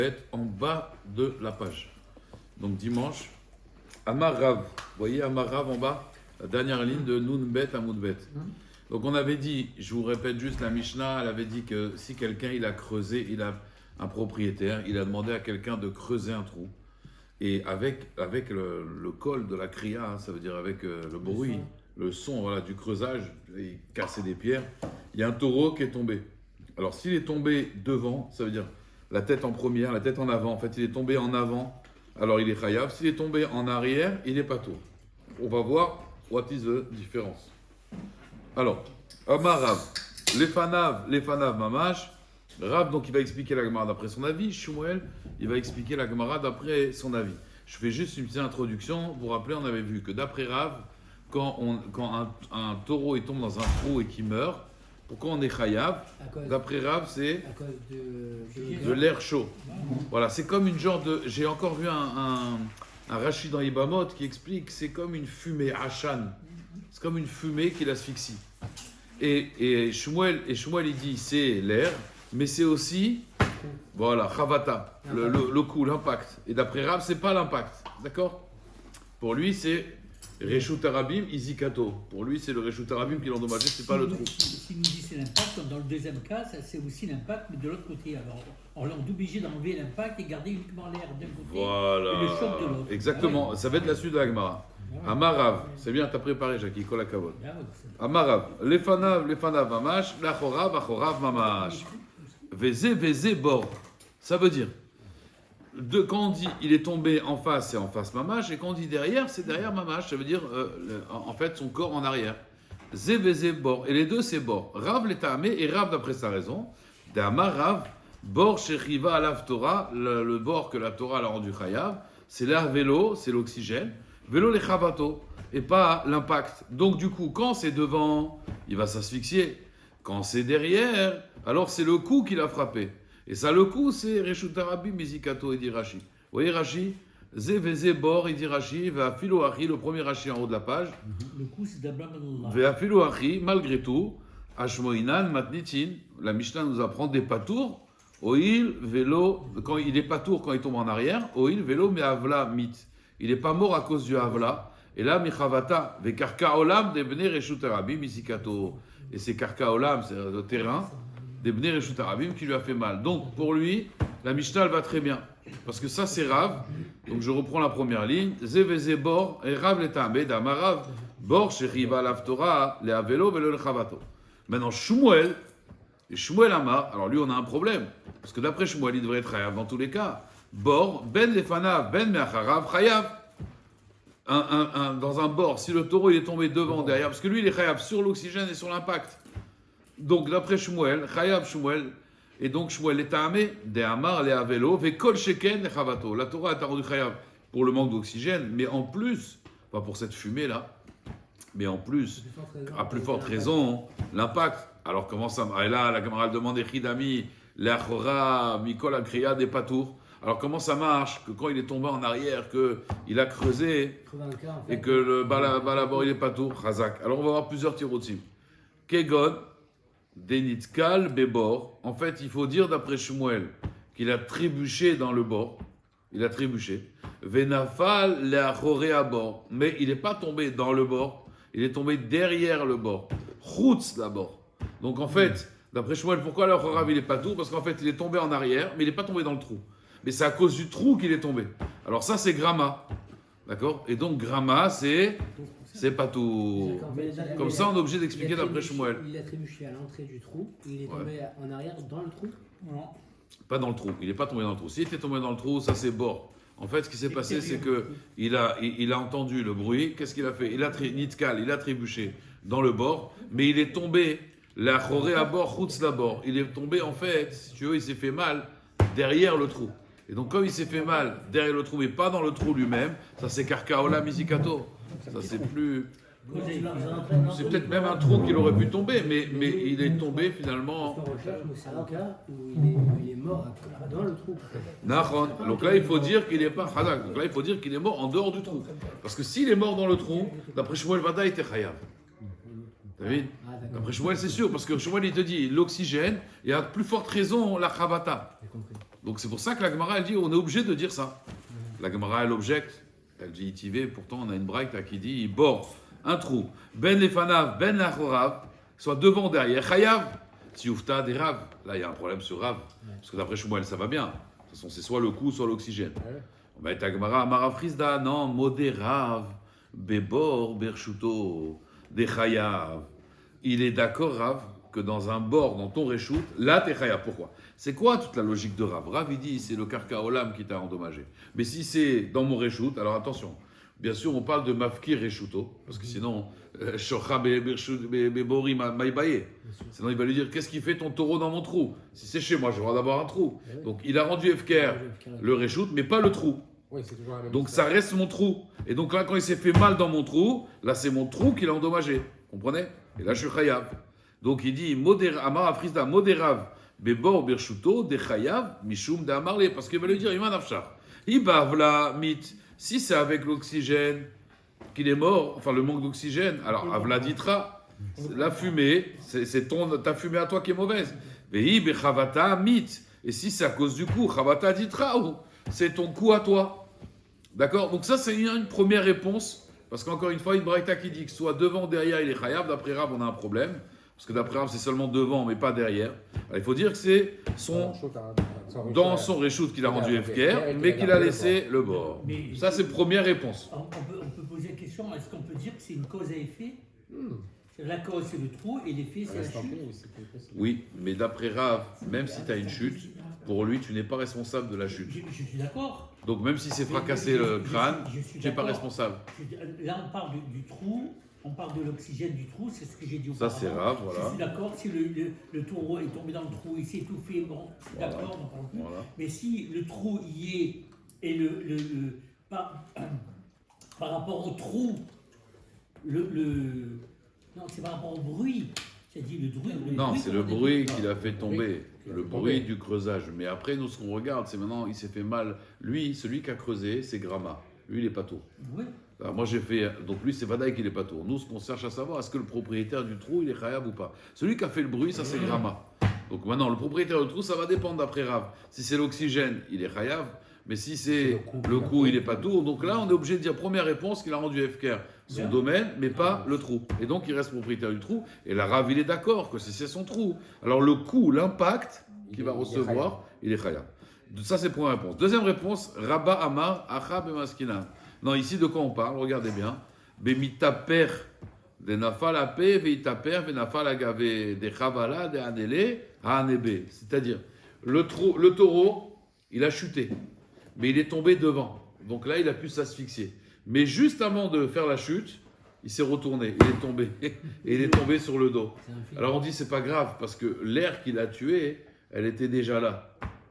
être en bas de la page. Donc dimanche, Amar Rav. Vous voyez Amar Rav en bas, la dernière ligne de Nun Bet Amoud Bet. Donc on avait dit, je vous répète juste, la Mishnah, elle avait dit que si quelqu'un il a creusé, il a un propriétaire, il a demandé à quelqu'un de creuser un trou. Et avec le col de la kriya, hein, ça veut dire avec le bruit, le son voilà, du creusage, il cassait des pierres, il y a un taureau qui est tombé. Alors s'il est tombé devant, ça veut dire la tête en première, la tête en avant, en fait il est tombé en avant, alors il est chayav. S'il est tombé en arrière, il est patour. On va voir what is the difference. Alors, Amar Rav, Lefanav Mamash, Rav donc il va expliquer la Gemara d'après son avis, Shmuel il va expliquer la Gemara d'après son avis. Je fais juste une petite introduction, vous vous rappelez on avait vu que d'après Rav, quand un taureau il tombe dans un trou et qu'il meurt, pourquoi on est chayav? D'après Rav c'est de l'air chaud. Voilà, c'est comme une genre de... J'ai encore vu un Rashi dans Ibamot qui explique que c'est comme une fumée, Hashan. C'est comme une fumée qui l'asphyxie. Et Shmuel il dit c'est l'air, mais c'est aussi, voilà, Chavata, le coup, l'impact. Et d'après Rav, c'est pas l'impact, d'accord? Pour lui, c'est Reshut Arabim, Izikato. Pour lui, c'est le Reshut Arabim qui l'endommageait, c'est pas le trou. Si nous dit c'est l'impact, dans le deuxième cas, c'est aussi l'impact, mais de l'autre côté. Alors, on est obligé d'enlever l'impact et garder uniquement l'air d'un côté voilà. Et le choc de l'autre. Exactement, ouais. Ça va être la suite de la Gemara. Amarav, c'est bien, t'as préparé, Jackie, Kol HaKavod. Amarav, Lefanav Mamash, Lachorav Mamash. Veze bord. Ça veut dire, quand on dit il est tombé en face, c'est en face Mamash, et quand on dit derrière, c'est derrière Mamash. Ça veut dire, en fait, son corps en arrière. Veze bord. Et les deux, c'est bord. Rav l'etaame et Rav d'après sa raison. D'Amarav, bord shechiva alav Torah, le bord que la Torah l'a rendu chayav, c'est l'air vélo, c'est l'oxygène. Vélo les chavato, et pas l'impact. Donc du coup, quand c'est devant, il va s'asphyxier. Quand c'est derrière, alors c'est le coup qui l'a frappé. Et ça, le coup, c'est Reshut Arabim, Mizikato, et dit Rashi. Vous voyez Rashi? Zé bor, il dit Rashi, Ve'afilo Achi, le premier Rashi en haut de la page. Le coup, c'est d'Abraham. Ve'afilo Achi, malgré tout, Ashmoinan, Matnitin, la Mishnah nous apprend des patours. Oil, vélo, quand il est patour, quand il tombe en arrière, Oil, vélo, mais Avla, mit. Il n'est pas mort à cause du Havla. Et là, Michavata, Vekarka Olam, Debne Reshut Arabim, Mizikato. Et c'est Karka Olam, c'est le terrain, Debne Reshut Arabim qui lui a fait mal. Donc pour lui, la Mishnah, elle va très bien. Parce que ça, c'est Rav. Donc je reprends la première ligne. Zeveze Bor, et Rav l'Etambe, Damarav, Bor, Shechiva Lavtora, le Avelo, Velo le Chavato. Maintenant, Shmuel, et Shmuel Amar, alors lui, on a un problème. Parce que d'après Shmuel, il devrait être Chayav dans tous les cas. Bor, ben lefanav, ben meacharav, chayav. Dans un bord, si le taureau il est tombé devant, derrière, parce que lui il est chayav sur l'oxygène et sur l'impact. Donc d'après Shmuel, chayav Shmuel, et donc Shmuel est amé, de amar le avelo, ve kol sheken le chavato. La Torah est rendu chayav pour le manque d'oxygène, mais en plus, pas pour cette fumée là, mais en plus, à plus forte raison, l'impact. Alors comment ça? Et là, la camarade demande Chidami, l'achora, mikol akriya des patours. Alors comment ça marche que quand il est tombé en arrière, qu'il a creusé et que le balabor il est pas tout, Chazak. Alors on va voir plusieurs tirotim. Kegon, Denitkal, Bebor. En fait, il faut dire d'après Shmuel qu'il a trébuché dans le bord. Il a trébuché. Venafal, Leachoré à bord. Mais il n'est pas tombé dans le bord, il est tombé derrière le bord. Chutz d'abord. Donc en fait, d'après Shmuel, pourquoi l'Achorav il est pas tout? Parce qu'en fait, il est tombé en arrière, mais il n'est pas tombé dans le trou. Mais c'est à cause du trou qu'il est tombé. Alors ça, c'est Gramma. D'accord? Et donc, Gramma, c'est pas tout. Comme ça, on est obligé d'expliquer d'après Shmuel. Il a trébuché à l'entrée du trou, et il est tombé en arrière dans le trou? Non. Pas dans le trou. Il n'est pas tombé dans le trou. S'il était tombé dans le trou, ça c'est bord. En fait, ce qui s'est passé, c'est qu'il a entendu le bruit. Qu'est-ce qu'il a fait? Il a trébuché dans le bord, mais il est tombé, la choré à bord, chutz la bord. Il est tombé, en fait, si tu veux, il s'est fait mal derrière le trou. Et donc, comme il s'est fait mal derrière le trou, mais pas dans le trou lui-même, ça c'est Karkaola Mizikato. Ça c'est plus. C'est peut-être même un trou qu'il aurait pu tomber, mais il est tombé finalement. C'est un cas où il est mort dans le trou. Nahon. Donc là, il faut dire qu'il n'est pas Hadak. Donc là, il faut dire qu'il est mort en dehors du trou. Parce que s'il est mort dans le trou, d'après Shmuel Vada, il était Chayav. T'as vu? D'après Shmuel, c'est sûr, parce que Shmuel, il te dit l'oxygène, et à plus forte raison, la Chavata. Donc c'est pour ça que la Gemara, elle dit, on est obligé de dire ça. La Gemara, elle objecte. Elle dit Itivé, pourtant on a une braïta qui dit, bord, un trou, ben lefanav, ben lachorav, soit devant, derrière, chayav, si oufta des rav. Là, il y a un problème sur rav. Parce que d'après Shmuel, ça va bien. De toute façon, c'est soit le cou, soit l'oxygène. On va être à Gemara, Amarav Frisda, non, modérav, bebor, bershuto, des chayav. Il est d'accord, Rav, que dans un bord, dans ton reshoot, là, t'es chayav. Pourquoi? C'est quoi toute la logique de Rav? Rav, il dit, c'est le karka olam qui t'a endommagé. Mais si c'est dans mon reshoot, alors attention. Bien sûr, on parle de mafkir reshuto, parce que sinon, shocha bebori maïbaye. Sinon, il va lui dire, qu'est-ce qui fait ton taureau dans mon trou? Si c'est chez moi, j'aurai d'abord un trou. Donc, il a rendu efker le reshoot, mais pas le trou. Oui, c'est toujours la même Donc, histoire. ça reste mon trou. Et donc là, quand il s'est fait mal dans mon trou, là, c'est mon trou qui l'a endommagé. Comprenez? Et là, je suis chayav. Donc, il dit, Amar Afrizda, modérav, bebor birshuto, de chayav, mishum de amarle. Parce qu'il va lui dire, Iman Afshar. Ibavla mit. Si c'est avec l'oxygène qu'il est mort, enfin le manque d'oxygène, alors Avla ditra, la fumée, c'est ta fumée à toi qui est mauvaise. Vehi bechavata mit. Et si c'est à cause du coup, chavata ditra, c'est ton coup à toi. D'accord? Donc ça, c'est une première réponse. Parce qu'encore une fois, une braïta qui dit que soit devant, derrière, il est chayav. D'après Rav, on a un problème. Parce que d'après Rav, c'est seulement devant, mais pas derrière. Alors, il faut dire que c'est dans son reshoot qu'il a rendu efker, mais qu'il a laissé le bord. Mais- Ça, c'est première réponse. On peut poser la question, est-ce qu'on peut dire que c'est une cause à effet? La cause, c'est le trou, et l'effet, c'est la chute. Oui, mais d'après Rav, même si tu as une chute, pour lui, tu n'es pas responsable de la chute. Je suis d'accord. Donc même si c'est fracassé le crâne, Je suis tu n'es pas d'accord. responsable. Là, on parle du trou, on parle de l'oxygène du trou, c'est ce que j'ai dit Ça, auparavant. c'est Rav, Je voilà. suis d'accord, si le taureau est tombé dans le trou, il s'est étouffé, bon, je suis Voilà. d'accord, on n'en parle plus. Voilà. Mais si le trou y est, et par rapport au trou, non, c'est par rapport au bruit. C'est-à-dire le bruit. Non, c'est le qu'on bruit entend. qui l'a fait tomber, le bruit du creusage. Mais après, nous, ce qu'on regarde, c'est maintenant, il s'est fait mal. Lui, celui qui a creusé, c'est Grama. Lui, il est pas tour. Oui. Alors moi, j'ai fait. Donc lui, c'est Vadaï qu'il est pas tour. Nous, ce qu'on cherche à savoir, est-ce que le propriétaire du trou, il est khayab ou pas? Celui qui a fait le bruit, ça, c'est Grama. Donc maintenant, le propriétaire du trou, ça va dépendre d'après Rav. Si c'est l'oxygène, il est khayab. Mais si c'est le coup, il est pas tour. Donc là, on est obligé de dire première réponse qu'il a rendu FKR son domaine, mais pas le trou. Et donc, il reste propriétaire du trou. Et la Rav, il est d'accord que c'est son trou. Alors le coup, l'impact qu'il va recevoir, il est khayab. Ça, c'est première réponse. Deuxième réponse, Rabba Amar, Achab et Maskina. Non, ici, de quoi on parle? Regardez bien. Bemitaper de nafal ape, veitaper, venafal agave, de chavala, de anele, anebe. C'est-à-dire, le taureau, il a chuté, mais il est tombé devant. Donc là, il a pu s'asphyxier. Mais juste avant de faire la chute, il s'est retourné, il est tombé, et il est tombé sur le dos. Alors on dit, c'est pas grave, parce que l'air qui l'a tué, elle était déjà là.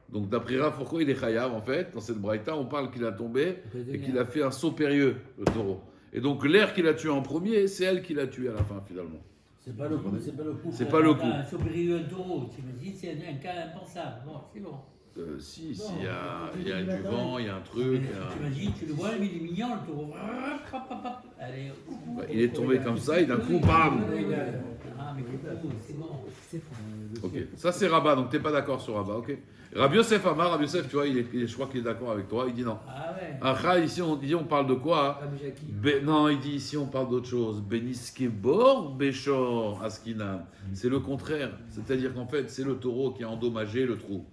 Donc d'après Rav, pourquoi il est chayav en fait? Dans cette braïta, on parle qu'il a tombé et qu'il a fait un saut périlleux, le taureau. Et donc l'air qui l'a tué en premier, c'est elle qui l'a tué à la fin finalement. C'est pas le coup, c'est pas le coup. C'est pas le coup. Un sobrieux taureau, t'imagines, c'est un cas impensable. Bon, c'est bon. Si, il y a du vent, il y a un truc. T'imagines, tu le vois, il est mignon, le taureau. Allez, coucou. Bah, il est tombé comme ça, et d'un coup, bam. Ah, mais coucou, c'est bon. Ok, ça c'est Rabat, donc t'es pas d'accord sur Rabat, ok. Rabbi Yosef Amar, Rabbi Yosef, tu vois, je crois qu'il est d'accord avec toi, il dit non. Ah ouais. Acha, ici on parle de quoi? Rabbi Jackie. Non, il dit ici on parle d'autre chose. Beniske bor, Béchor, Askinan. C'est le contraire. C'est-à-dire qu'en fait, c'est le taureau qui a endommagé le trou.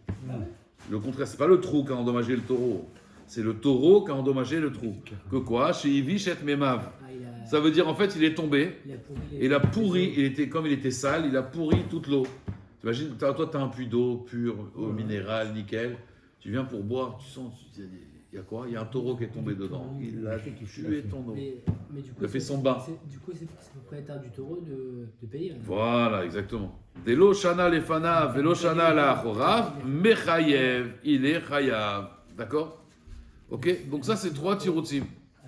Le contraire, c'est pas le trou qui a endommagé le taureau. C'est le taureau qui a endommagé le trou. Que quoi? Chez Ivish et Memav. Ça veut dire en fait, il est tombé. Il a pourri, comme il était sale, il a pourri toute l'eau. T'imagines, toi, tu as un puits d'eau pure, eau minérale, nickel. Tu viens pour boire, tu sens, il y a quoi? Il y a un taureau qui est tombé dedans. Il a tué ton eau. Mais du coup, Il a fait son bain. Du coup, c'est le propriétaire du taureau de payer. Voilà, exactement. Delo shana lefana, velo shana la chorav, mechayev, il est chayav. D'accord? Ok? Donc ça, c'est 3 tiroutim.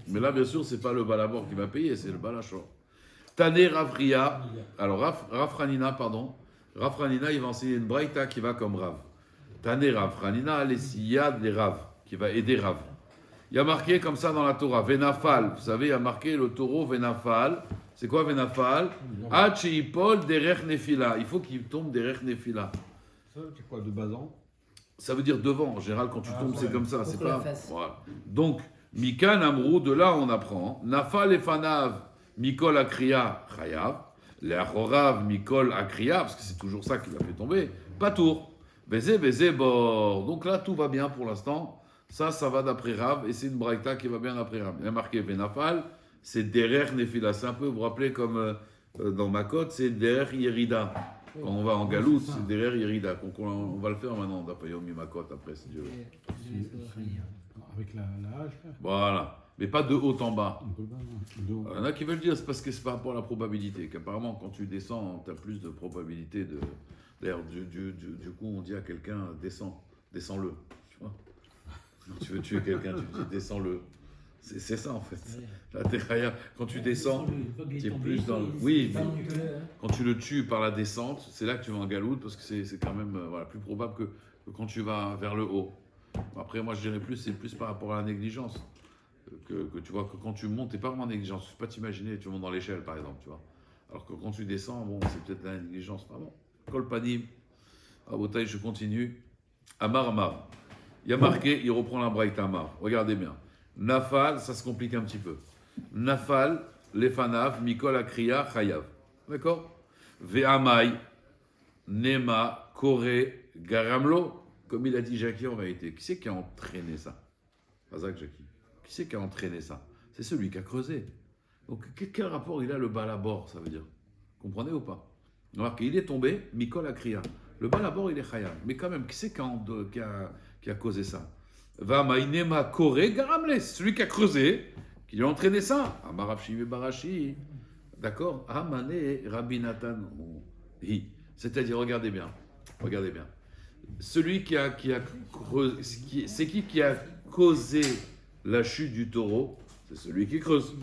Mais là, bien sûr, c'est pas le balabor qui va payer, c'est le balachor. Tane Ravria, alors Rafranina, pardon. Rafranina, il va enseigner une braïta qui va comme Rav. Tane Rafranina, les siyad, les Rav, qui va aider Rav. Il y a marqué comme ça dans la Torah, Venafal. Vous savez, il y a marqué le taureau Venafal. C'est quoi Venafal? Hachiipol derech nefila. Il faut qu'il tombe derech nefila. Ça, c'est quoi, de Bazan? Ça veut dire devant. En général, quand tu tombes, c'est comme ça. Contre C'est la pas. face. Voilà. Donc, Mikan Amrou, de là on apprend. Nafal efanav Mikol Akriya Chayav. L'Achorav Mikol Akriya, parce que c'est toujours ça qui l'a fait tomber. Pas tour. Bézé bord. Donc là, tout va bien pour l'instant. Ça va d'après Rav. Et c'est une braïta qui va bien d'après Rav. Il y a marqué Benafal. C'est Derer Nefila. C'est un peu, vous vous rappelez, comme dans ma cote, c'est Derer Yerida. Quand on va en Galoute, c'est Derer Yerida. Donc on va le faire maintenant, Dapayomi Makot, après, si Dieu veut. Avec la hache, là. Voilà. Mais pas de haut en bas. On peut pas, non. De haut. Il y en a qui veulent dire c'est parce que c'est par rapport à la probabilité. Qu'apparemment, quand tu descends, tu as plus de probabilité de. D'ailleurs, du coup, on dit à quelqu'un descends-le. Tu vois. Quand tu veux tuer quelqu'un, tu dis descends-le. C'est ça en fait. La terraria, quand tu descends, tu es plus dans le. Oui, mais quand tu le tues par la descente, c'est là que tu vas en galoute parce que c'est quand même voilà, plus probable que quand tu vas vers le haut. Après, moi je dirais plus, c'est plus par rapport à la négligence. Que tu vois que quand tu montes, t'es pas vraiment en négligence. Tu peux pas t'imaginer, tu montes dans l'échelle par exemple, tu vois. Alors que quand tu descends, bon, c'est peut-être la négligence. Ah bon, Kolpanim, à Botaï, je continue. Amar. Il y a marqué, il reprend la braïta Amar. Regardez bien. Nafal, ça se complique un petit peu. Nafal, Lefanav, Mikol Akriya, Chayav. D'accord? Ve'amai, Nema, Koré, Garamlo. Comme il a dit Jackie en vérité. Qui c'est qui a entraîné ça? Razak Jackie. Qui c'est qui a entraîné ça? C'est celui qui a creusé. Donc quel rapport il a le balabor, ça veut dire? Comprenez ou pas? Alors qu'il est tombé, Mikol Akriya. Le balabor il est Chayav. Mais quand même, qui c'est qui a causé ça? Va Maïnema Koré Garamle, celui qui a creusé, qui lui a entraîné ça. Amarav Shivé Barashi. D'accord? Amane Rabbi Nathan. C'est-à-dire, regardez bien. Celui qui a creusé, c'est qui a causé la chute du taureau? C'est celui qui creuse.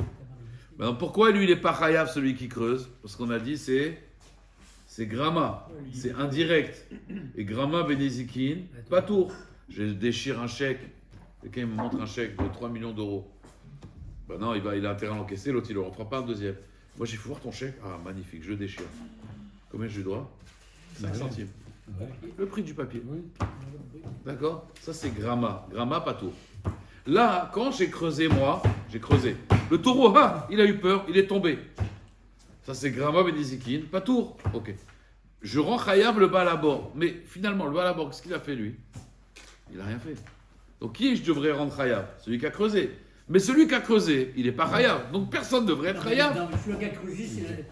Maintenant, pourquoi lui, il n'est pas chayav, celui qui creuse? Parce qu'on a dit, c'est Grama, c'est indirect. Et Grama Benezikin, pas tour. Je déchire un chèque. Quelqu'un me montre un chèque de 3 millions d'euros. Ben non, il a intérêt à l'encaisser, l'autre, il ne le refera pas un deuxième. Moi, j'ai fait voir ton chèque. Ah, magnifique, je le déchire. Combien je lui dois? 5 centimes. Ouais. Le prix du papier. Oui. D'accord? Ça, c'est Grama. Grama, pas tour. Là, quand j'ai creusé, j'ai creusé. Le taureau, il a eu peur, il est tombé. Ça, c'est Grama Benezikin, pas tour. Ok. Je rends chayav le balabor. Mais finalement, le balabor, qu'est-ce qu'il a fait, lui? Il n'a rien fait. Donc, qui je devrais rendre chayav? Celui qui a creusé. Mais celui qui a creusé, il n'est pas chayav. Donc, personne ne devrait être chayav. Non, mais celui qui a creusé, c'est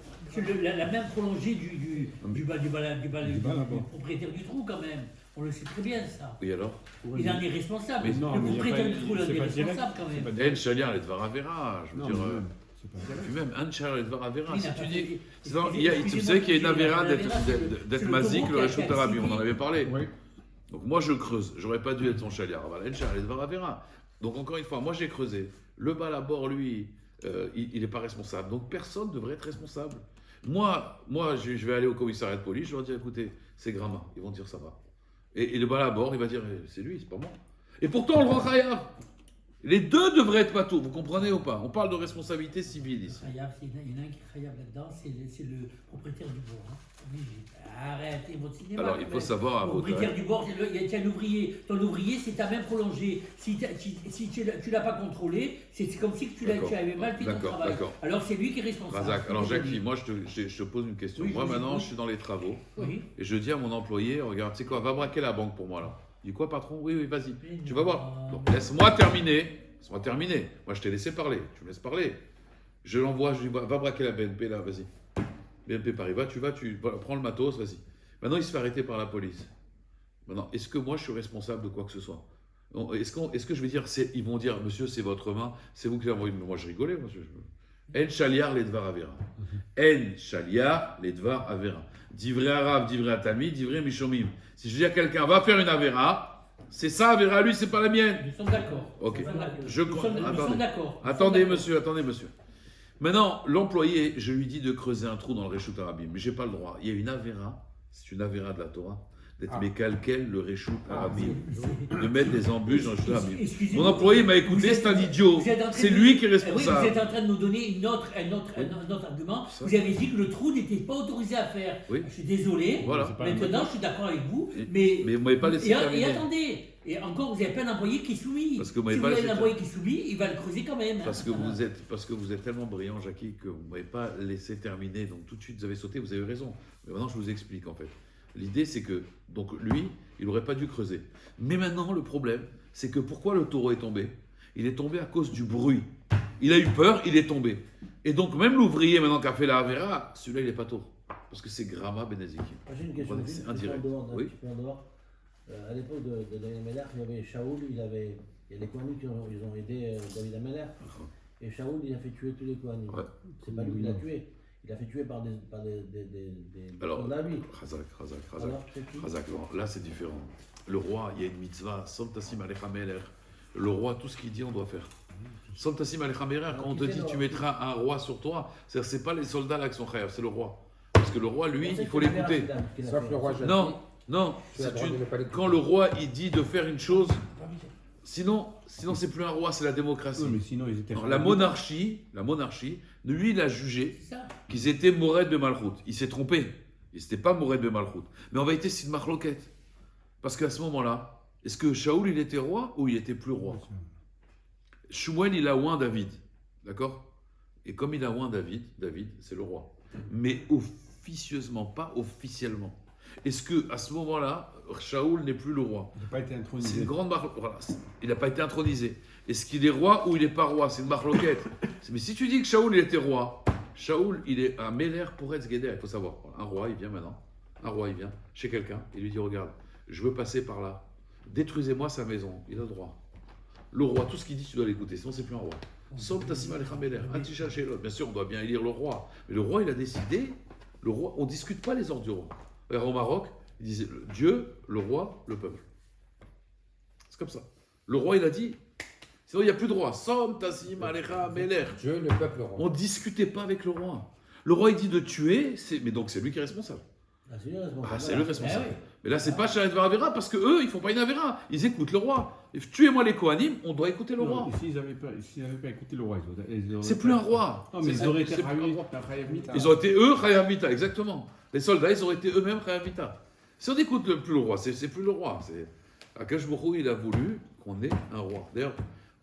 la même prolongée du propriétaire du trou, quand même. On le sait très bien, ça. Oui, alors? Il en est responsable. Mais non, le mais propriétaire y a pas- du trou, il en c'est est pas direct, responsable, quand c'est même. pas El Shaliar, les Dvar Avera. Je veux Non, dire. mais même, c'est pas direct. Puis même, un Shaliar, les Dvar Avera. Il Si n'a tu pas dis. fait- Sinon, excusez-moi, tu sais qu'il y a une Avera c'est d'être le mazik, taureau le qui a Réchut Arabi. On en avait parlé. Oui. Donc moi je creuse, j'aurais pas dû être son Shaliar. El Shaliar, les Dvar Avera. Donc encore une fois, moi j'ai creusé. Le balabor, lui, il n'est pas responsable. Donc personne ne devrait être responsable. Moi je vais aller au commissariat de police, je vais dire écoutez, c'est Grama. Ils vont dire ça va. Et le balabor, il va dire c'est lui, c'est pas moi. Et pourtant on le rend chayav. Les deux devraient être patou, vous comprenez ou pas? On parle de responsabilité civile ici. Chayav, il y en a un qui est chayav là-dedans, c'est le propriétaire du bord. Hein. Obligé. Arrêtez votre cinéma. Alors il faut savoir à Le votre propriétaire du bord, il y a un ouvrier. Ton ouvrier, c'est ta main prolongée. Si tu l'as pas contrôlé, c'est comme si tu avais mal fait ton D'accord, travail. d'accord. Alors c'est lui qui est responsable. Razak, alors Jackie, moi je te pose une question. Oui, Moi je maintenant vous je suis dans les travaux Oui. et je dis à mon employé, regarde, tu sais quoi, va braquer la banque pour moi là. Il dit quoi patron? Oui, vas-y, tu vas voir. Donc, laisse-moi terminer. Moi je t'ai laissé parler, tu me laisses parler. Je l'envoie, je lui dis, va braquer la BNP là, vas-y. BNP Paribas, tu prends le matos, vas-y. Maintenant il se fait arrêter par la police. Maintenant, est-ce que moi je suis responsable de quoi que ce soit? Est-ce que je vais dire, ils vont dire, monsieur, c'est votre main, c'est vous qui l'avez envoyé. Moi, je rigolais. En Shaliar les Dvar Avera. En Shaliar les Dvar Avera. Divrei Arav, Divrei Atami, Divrei Mishomim. Si je dis à quelqu'un, va faire une Avera, c'est ça, Avera, lui, c'est pas la mienne. Nous sommes d'accord. Ok. Nous sommes d'accord. Attendez, monsieur. Maintenant, l'employé, je lui dis de creuser un trou dans le Réchut Arabim, mais j'ai pas le droit. Il y a une Avera, c'est une Avera de la Torah. d'être mécalquel, le réchout arabe, c'est- de mettre des embûches dans le réchout arabe. Excusez-moi. Mon employé m'a écouté, Vous êtes- c'est un idiot. vous êtes en train C'est de- lui qui est Oui, responsable. vous êtes en train de nous donner un autre argument. Ça. Vous avez dit que le trou n'était pas autorisé à faire. Oui. Je suis désolé. Voilà. C'est pas Maintenant, je suis d'accord avec vous. Et- Mais Mais vous m'avez pas laissé et terminer. attendez. Et encore, vous n'avez pas un employé qui est soumis. Parce que vous si m'avez vous pas avez laissé un employé qui est soumis, il va le creuser quand même. Parce que vous êtes tellement brillant, Jackie, que vous ne m'avez pas laissé terminer. Donc tout de suite, vous avez sauté, vous avez raison. Mais maintenant, je vous explique en fait. L'idée, c'est que, donc lui, il n'aurait pas dû creuser. Mais maintenant, le problème, c'est que pourquoi le taureau est tombé? Il est tombé à cause du bruit. Il a eu peur, il est tombé. Et donc, même l'ouvrier, maintenant qui a fait la Avera, celui-là, il n'est pas taureau. Parce que c'est Grama Beneziki. Moi, j'ai une question. Voilà, c'est indirect. Un Oui. petit peu en dehors. À l'époque de David Ameller, il y avait Shaoul, il y a les Kohanim qui ont aidé David Ameller. Et Shaoul, il a fait tuer tous les Kohanim. Ouais. C'est pas lui qui l'a tué. Il a fait tuer par des Alors, soldats à lui. Razak. Alors, c'est qui Razak, non, là c'est différent. Le roi, il y a une mitzvah, Santassim Alecha Meler. Le roi, tout ce qu'il dit, on doit faire. Santassim Alecha Meler, quand on te dit tu mettras un roi sur toi, c'est pas les soldats là qui sont khayr, c'est le roi. Parce que le roi, lui, il faut l'écouter. Sauf le roi Jacques. Non, Tu as le droit de ne pas l'écouter. quand le roi il dit de faire une chose, sinon c'est plus un roi, c'est la démocratie. Non, mais sinon, ils étaient. Non, la monarchie, lui, il a jugé C'est ça. qu'ils étaient Mored de Malchut. Il s'est trompé. Ils n'étaient pas Mored de Malchut. Mais en vérité, c'est une marloquette. Parce qu'à ce moment-là, est-ce que Shaoul, il était roi ou il était plus roi? Shmuel, il a oint David. D'accord? Et comme il a oint David, c'est le roi. Mais officieusement, pas officiellement. Est-ce que à ce moment-là, Shaoul n'est plus le roi? Il n'a pas été C'est intronisé. une grande marque. Voilà, il n'a pas été intronisé. Est-ce qu'il est roi ou il n'est pas roi? C'est une marloquette. Mais si tu dis que Shaoul il était roi, Shaoul il est un Meler pour Etzgeder, il faut savoir. Un roi, il vient maintenant. Un roi, il vient chez quelqu'un et lui dit regarde, je veux passer par là. Détruisez-moi sa maison. Il a le droit. Le roi, tout ce qu'il dit, tu dois l'écouter, sinon c'est plus un roi. Sauf Tassim Alecha Meler, Antisha Shelot. Bien sûr, on doit bien élire le roi. Mais le roi, il a décidé. Le roi, on ne discute pas les ordres du roi. Au Maroc, il disait Dieu, le roi, le peuple. C'est comme ça. Le roi, il a dit, sinon il n'y a plus de roi. Som Tassim Alecha Meler. Dieu, le peuple roi. On ne discutait pas avec le roi. Le roi, il dit de tuer, mais donc c'est lui qui est responsable. Ah, c'est lui le responsable. Ah, c'est le responsable. Eh oui. Mais là, c'est pas Sharet Varavera parce que eux, ils font pas une Avera. Ils écoutent le roi. Et tuez-moi les Kohanim, on doit écouter le roi. S'ils n'avaient pas écouté le roi, ils auraient C'est plus un roi. Non, mais C'est- ils auraient été c'est plus un ravis. roi. Ils Ils auraient été eux, Chayam Vita, exactement. Les soldats, ils auraient été eux-mêmes Chayam Vita. Si on écoute plus le roi, c'est plus le roi. Akash Baruch Hu, il a voulu qu'on ait un roi. D'ailleurs,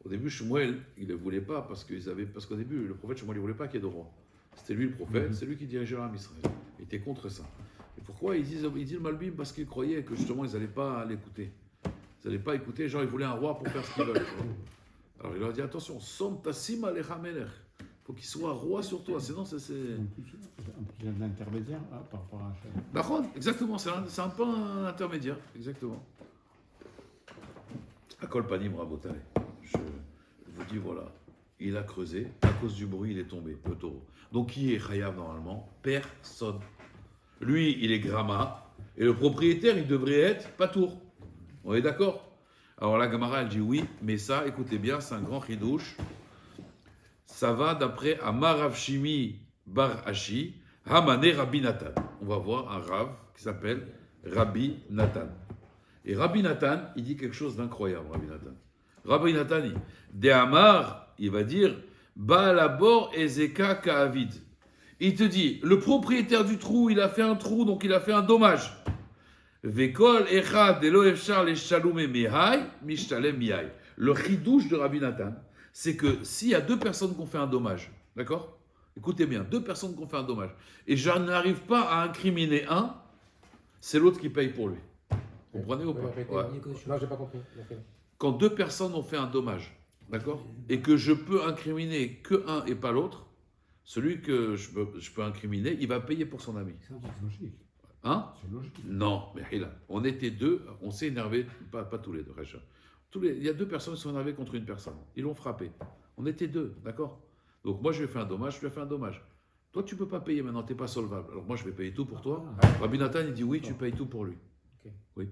au début, Shmuel, il ne voulait pas parce qu'au début, le prophète Shmuel, il ne voulait pas qu'il y ait de roi. C'était lui le prophète, c'est lui qui dirigeait l'âme Israël. Il était contre ça. Et pourquoi il dit le Malbim? Parce qu'il croyait que justement, ils n'allaient pas l'écouter. Ils n'allaient pas écouter, genre, ils voulaient un roi pour faire ce qu'ils veulent. tu vois. Alors il leur a dit attention, Som Tassim Alecha Meler. Il faut qu'il soit roi sur toi, sinon c'est. En plus, il y a de l'intermédiaire par rapport à un chef. D'accord, exactement, c'est un peu un intermédiaire, exactement. À Kolpanim Rabotai, je vous dis voilà, il a creusé, à cause du bruit, il est tombé, le taureau. Donc qui est Chayav normalement? Personne. Lui, il est Grama, et le propriétaire, il devrait être Patour. On est d'accord? Alors la Gamara, elle dit oui, mais ça, écoutez bien, c'est un grand chidouche. Ça va d'après Amar Rav Shimi Bar Ashi, Hamane Rabbi Nathan. On va voir un Rav qui s'appelle Rabbi Nathan. Et Rabbi Nathan, il dit quelque chose d'incroyable, Rabbi Nathan. Rabbi Nathan, de Amar, il va dire Baalabor Ezeka Kaavid. Il te dit, le propriétaire du trou, il a fait un trou, donc il a fait un dommage. Vekol Echad Elo Efshar Le Shalom Mihai, Mishtalem Mihai. Le chidouche de Rabbi Nathan, c'est que s'il y a deux personnes qui ont fait un dommage, d'accord? Écoutez bien, deux personnes qui ont fait un dommage, et je n'arrive pas à incriminer un, c'est l'autre qui paye pour lui. Vous comprenez ou pas? Ouais. Non, j'ai pas compris. Quand deux personnes ont fait un dommage, d'accord? Et que je peux incriminer que un et pas l'autre, celui que je peux incriminer, il va payer pour son ami. C'est logique. Hein? C'est logique. Non, mais Hila, on était deux, on s'est énervé, pas tous les deux, Recha. Il y a deux personnes qui sont énervées contre une personne. Ils l'ont frappé. On était deux, d'accord? Donc moi, je lui ai fait un dommage, je lui ai fait un dommage. Toi, tu ne peux pas payer maintenant, tu n'es pas solvable. Alors moi, je vais payer tout pour toi. Rabbi Nathan, il dit oui, tu payes tout pour lui. Ok. Oui,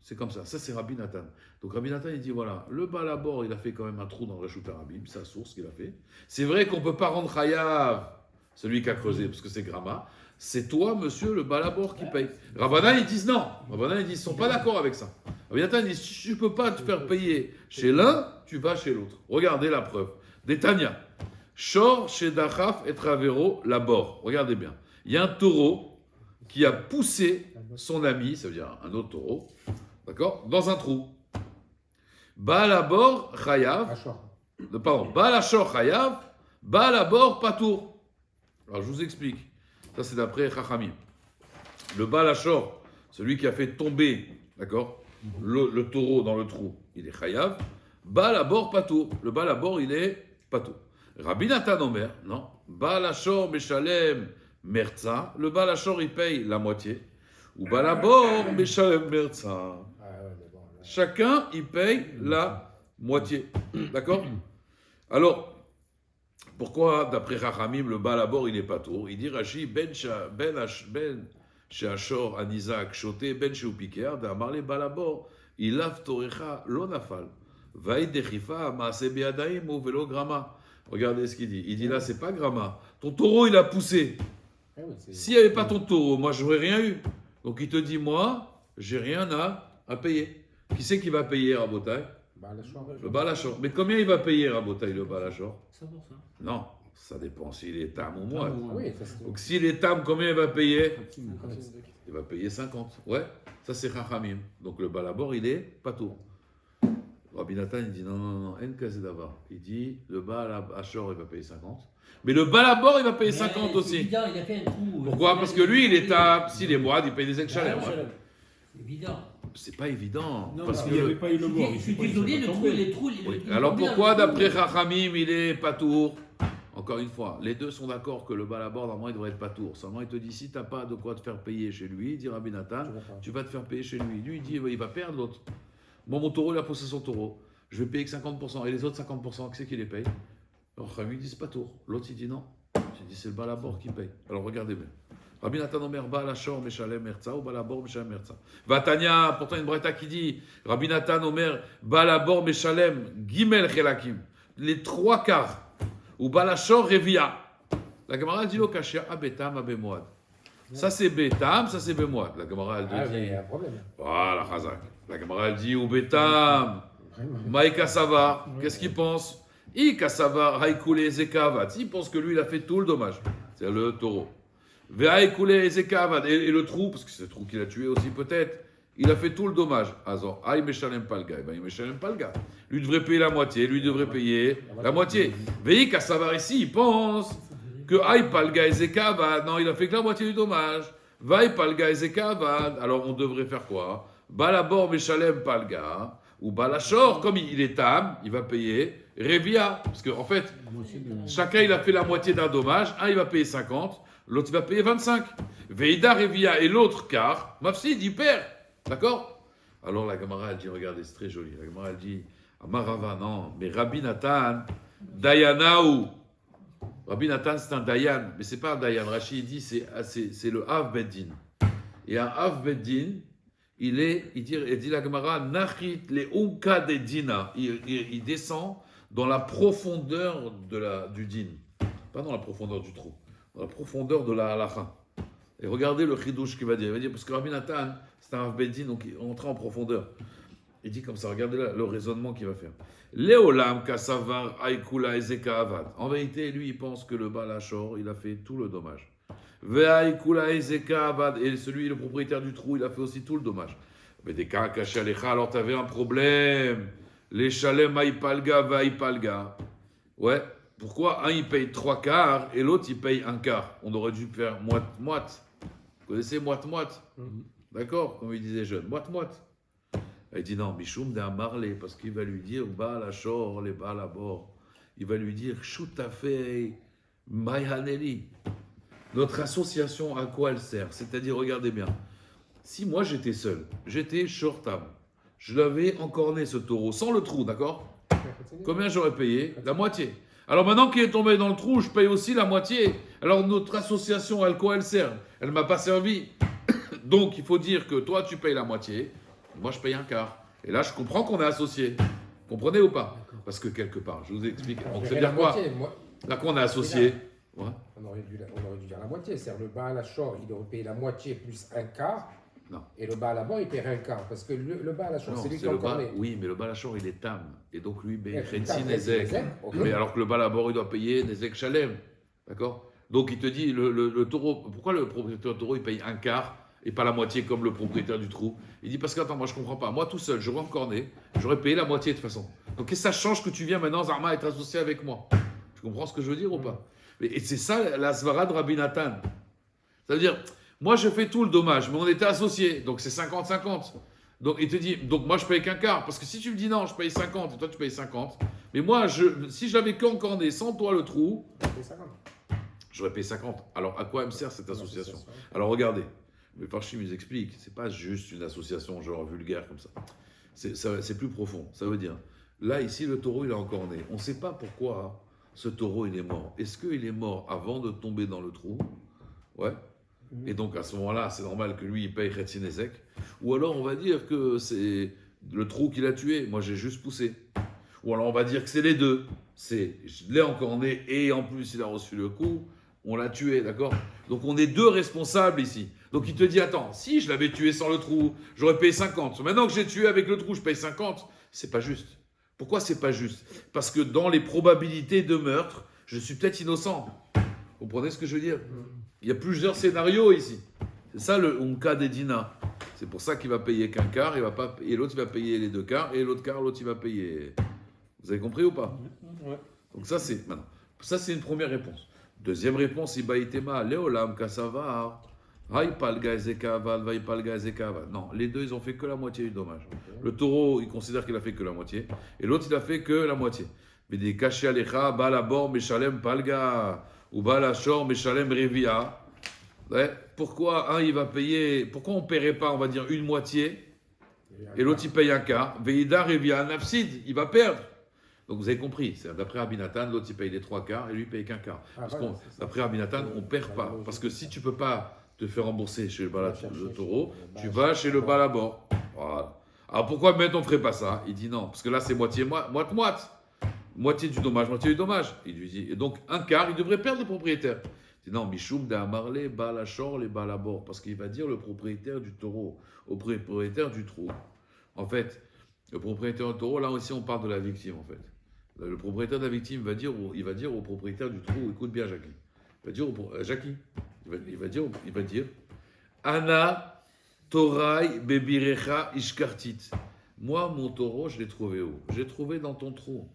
c'est comme ça. Ça, c'est Rabbi Nathan. Donc Rabbi Nathan, il dit voilà, le Balabor, il a fait quand même un trou dans le Reshut Arabim, c'est sa source qu'il a fait. C'est vrai qu'on ne peut pas rendre Chayav, celui qui a creusé, parce que c'est Grama. c'est toi, monsieur le balabor, qui paye. Rabbanan, ils disent non. Rabbanan, ils disent, ils ne sont pas d'accord avec ça. Rabbi Nathan dit, si tu ne peux pas te faire payer chez l'un, tu vas chez l'autre. Regardez la preuve. Détania. Shor, Shedachaf et Travero, Labor. Regardez bien. Il y a un taureau qui a poussé son ami, ça veut dire un autre taureau, d'accord, dans un trou. Balabor, Chayav. Achor. Pardon, Balashor, Chayav. Balabor, Patour. Alors, je vous explique. Ça, c'est d'après Chachamim. Le Balashor, celui qui a fait tomber, d'accord, le taureau dans le trou, il est Chayav. Balabor, Patour. Le Balabor, il est Patour. Rabbi Nathan Omer, non. Balashor, Meshalem, Merza. Le Balashor, il paye la moitié. Ou Balabor, Meshalem, Merza. Ah ouais, mais bon, là. Chacun, il paye la moitié. D'accord? Alors, pourquoi, d'après Rachamim, le Balabor, il n'est pas tour? Il dit Rashi, Ben Sheachor Anizak Shoté, Ben Sheupiker, d'Amarle Balabor, il lave Torecha, lo nafal. Vaïd Dechifa, Maase Beadaim, ou Velo Grama. Regardez ce qu'il dit. Il dit là, c'est pas Grama. Ton taureau, il a poussé. Ah oui, c'est- S'il n'y avait pas ton taureau, moi, j'aurais rien eu. Donc, il te dit, moi, j'ai rien à payer. Qui c'est qui va payer, Rabotai? Bah, l'Achor. Le Balachor. Mais combien il va payer, Rabotai, le Balachor? 100%. Non, ça dépend s'il est tam ou moi. Ah oui, ça c'est. Donc, s'il est tam, combien il va payer? 50. Il va payer 50. Ouais, ça c'est Chachamim. Donc, le Balabor, il est pas tout. Rabbi Nathan, il dit non, en d'abord. Il dit, le Balachor, il va payer 50. Mais le Balabor, il va payer 50 C'est aussi. évident, il a fait un trou. Pourquoi? Parce que lui, il est tam. S'il est moide, il paye des ex-chaleurs. C'est évident. C'est pas évident. Non, parce parce que qu'il n'y avait pas eu le mort. Je suis désolé, le trou, les trous. Oui. Alors pourquoi, d'après Chachamim, il est patour? Encore une fois, les deux sont d'accord que le balabor, normalement, il devrait être patour. Seulement, il te dit, si tu n'as pas de quoi te faire payer chez lui, dit Rabbi Nathan, tu vas te faire payer chez lui. Lui, il dit, il va perdre l'autre. Moi, mon taureau, il a poussé son taureau. Je vais payer que 50%. Et les autres 50%, qui c'est qui les paye? Alors, Chachamim, il dit, c'est patour. L'autre, il dit non. Il dit, c'est le balabor qui paye. Alors, regardez bien. Rabbi Nathan Omer, Balashor, Meshalem, Merza, ou Balabor, Meshalem, Merza. Vatania, pourtant une breta qui dit, Rabbi Nathan Omer, Balabor, Meshalem, Gimel, Chelakim. Les trois quarts. Ou Balashor, Revia. La Gemara dit, Lokashia, Abetam, Abemoad. Ça c'est Betam, ça c'est Bemoad. La Gemara, elle Ah, dit, mais il y a un problème. voilà, Chazak. La Gemara, elle dit, ou Betam, Maïka Sava. Qu'est-ce qu'il pense? Ika Sava, Haïkoule, Zekavat. Il pense que lui, il a fait tout le dommage. C'est le taureau. Et le trou, parce que c'est le trou qu'il a tué aussi peut-être, il a fait tout le dommage. Azor, Aïe Meshalem Palga, il Meshalem Palga. Lui devrait payer la moitié, lui devrait payer la moitié. Veille qu'à savoir ici, il pense que Aïe Palga et Zekavad, non, il a fait que la moitié du dommage. Vaï Palga et Zekavad, alors on devrait faire quoi? Balabor Meshalem Palga, ou Balachor, comme il est tam, il va payer Revia, parce qu'en fait, chacun il a fait la moitié d'un dommage, un il va payer 50, l'autre il va payer 25. Veida Revia et l'autre quart, Mafsid, il perd. D'accord? Alors la Gemara elle dit, regardez, c'est très joli. La Gemara elle dit, Amarava, non, mais Rabbi Nathan, Dayanaou. Rabbi Nathan c'est un Dayan, mais c'est pas un Dayan. Rachid dit, c'est le Av Beddin. Et un Av Beddin, il dit la Gemara, Nachit le Unka de Dina. Il descend dans la profondeur du din. Pas dans la profondeur du trou. Dans la profondeur de la halakha. Et regardez le chidouche qu'il va dire. Il va dire, parce que Rabbi Nathan, c'est un Avbeddin, donc il rentre en profondeur. Il dit comme ça, regardez là, le raisonnement qu'il va faire. Léolam kasavar aïkula ezeka avad. En vérité, lui, il pense que le Balachor, il a fait tout le dommage. Ve'aïkula ezeka avad. Et celui, le propriétaire du trou, il a fait aussi tout le dommage. Mais des cas cachés alors tu avais un problème. Les chalem aïpalga vaïpalga. Ouais. Pourquoi un il paye 3 quarts et l'autre il paye 1 quart? On aurait dû faire moite-moite. Vous connaissez moite-moite? D'accord? Comme il disait jeune, moite-moite. Il dit non, Michoum d'un marlé, parce qu'il va lui dire Balachor, les Balabor. Il va lui dire Choutafei, Mayhaneli. Notre association, à quoi elle sert? C'est-à-dire, regardez bien, si moi j'étais seul, j'étais shortam, je l'avais encorné ce taureau, sans le trou, d'accord? Combien j'aurais payé? La moitié. Alors maintenant qu'il est tombé dans le trou, je paye aussi la moitié. Alors notre association, à quoi elle sert? Elle ne m'a pas servi. Donc il faut dire que toi tu payes la moitié, moi je paye 1 quart. Et là je comprends qu'on est associés. Comprenez ou pas? Parce que quelque part, je vous explique. Donc c'est bien quoi? Là qu'on est associés, Ouais. On aurait dû dire la moitié. C'est-à-dire le Baal Hachor, il aurait payé la moitié plus un quart. Non. Et le Baal Abor, il paierait un quart. Parce que le Baal Hachor, Non, c'est lui qui c'est a le encore bas. né. Oui, mais le balachor, il est tam. Et donc lui, Ouais, Chetzi tam, Nezek. Nezek, ok. Mais alors que le balabor, il doit payer Nezek Shalem. D'accord? Donc il te dit, le taureau, pourquoi le propriétaire du taureau, il paye un quart et pas la moitié comme le propriétaire du trou? Il dit, parce que attends, moi je comprends pas. Moi tout seul, j'aurais encore né, j'aurais payé la moitié de toute façon. Donc qu'est-ce que ça change que tu viens maintenant, Zarma, être associé avec moi? Tu comprends ce que je veux dire ou pas? Et c'est ça la svara de Rabbi Nathan. Ça veut dire, moi je fais tout le dommage, mais on était associés, donc c'est 50-50. Donc il te dit, donc moi je paye qu'un quart, parce que si tu me dis non, je paye 50 et toi tu payes 50, mais moi, si je l'avais qu'encore né sans toi le trou, C'est 50. j'aurais payé 50. Alors à quoi elle me sert cette association? Alors regardez, le Parchim nous explique, c'est pas juste une association genre vulgaire comme ça. C'est plus profond. Ça veut dire, là ici le taureau il est encore né. On ne sait pas pourquoi ce taureau il est mort. Est-ce qu'il est mort avant de tomber dans le trou? Ouais. Et donc à ce moment-là, c'est normal que lui il paye Chetzi Nezek. Ou alors on va dire que c'est le trou qui l'a tué. Moi j'ai juste poussé. Ou alors on va dire que c'est les deux. C'est je l'ai encore né et en plus il a reçu le coup. On l'a tué, d'accord? Donc on est deux responsables ici. Donc il te dit, attends, si je l'avais tué sans le trou, j'aurais payé 50. Maintenant que j'ai tué avec le trou, je paye 50. C'est pas juste. Pourquoi c'est pas juste? Parce que dans les probabilités de meurtre, je suis peut-être innocent. Vous comprenez ce que je veux dire? Il y a plusieurs scénarios ici. C'est ça le cas des Dina. C'est pour ça qu'il va payer qu'un quart, et l'autre il va payer les deux quarts, et l'autre quart, l'autre il va payer. Vous avez compris ou pas? Ouais. Donc ça c'est maintenant. Ça c'est une première réponse. Deuxième réponse, Ibaïtema, Léolam, Kassavar, Haïpalga Ezekaval, Vaïpalga Ezekaval. Non, les deux ils ont fait que la moitié du dommage. Le taureau il considère qu'il a fait que la moitié, et l'autre il a fait que la moitié. Mais des Kashi Alecha, Balabor, Meshalem, Palga, ou Balachor, Meshalem, Revia. Ouais. Pourquoi il va payer, pourquoi on ne paierait pas, on va dire, une moitié, et l'autre il paye un quart? Veïda, Revia, Nafsid, il va perdre. Donc vous avez compris, c'est d'après Rabbi Nathan, l'autre il paye les trois quarts et lui il paye qu'un quart. Parce voilà, que d'après Rabbi Nathan, on ne perd pas. Parce que si tu ne peux pas te faire rembourser chez le taureau, tu vas chez le balabor. Voilà. Alors pourquoi maintenant on ne ferait pas ça? Il dit non, parce que là c'est moitié-moite. Moitié du dommage, moitié du dommage. Il lui dit, et donc un quart, il devrait perdre le propriétaire. Il dit non, Michoum de Amarle, Balachor, les balabor. Parce qu'il va dire le propriétaire du taureau au propriétaire du trou. En fait, le propriétaire du taureau, là aussi on parle de la victime en fait. Le propriétaire de la victime il va dire au propriétaire du trou, écoute bien Jackie, il va dire Jackie, il va dire Anna Torai Bebirecha Ishkartit. Moi mon taureau je l'ai trouvé où? J'ai trouvé dans ton trou.